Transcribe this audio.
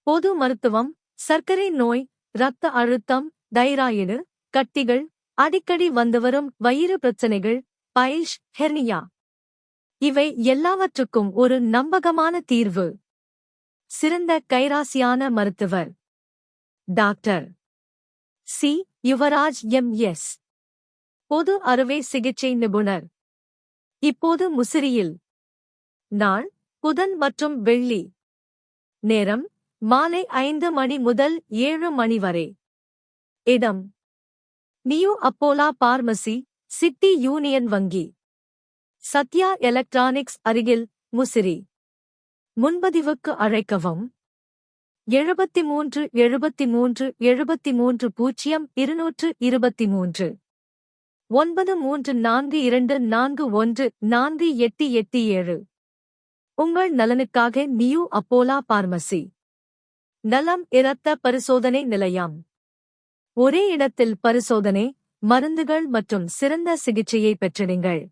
பொது மருத்துவம், சர்க்கரை நோய், இரத்த அழுத்தம், தைராய்டு, கட்டிகள், அடிக்கடி வந்துவரும் வயிறு பிரச்சனைகள், பைல்ஸ், ஹெர்னியா. இவை எல்லாவற்றுக்கும் ஒரு நம்பகமான தீர்வு. சிறந்த கைராசியான மருத்துவர் டாக்டர் சி. யுவராஜ் எம்.எஸ். பொது அறுவை சிகிச்சை நிபுணர். இப்போது முசிறியில். நாள் புதன் மற்றும் வெள்ளி. நேரம் மாலை 5 மணி முதல் 7 மணி வரை. இடம் நியூ அப்போலா பார்மசி, சிட்டி யூனியன் வங்கி, சத்யா எலக்ட்ரானிக்ஸ் அருகில், முசிறி. முன்பதிவுக்கு அழைக்கவும் 73 73 73 0223 9342414887. உங்கள் நலனுக்காக நியூ அப்போலா பார்மசி. நலம் இரத்த பரிசோதனை நிலையம். ஒரே இடத்தில் பரிசோதனை, மருந்துகள் மற்றும் சிறந்த சிகிச்சையை பெற்றிடுங்கள்.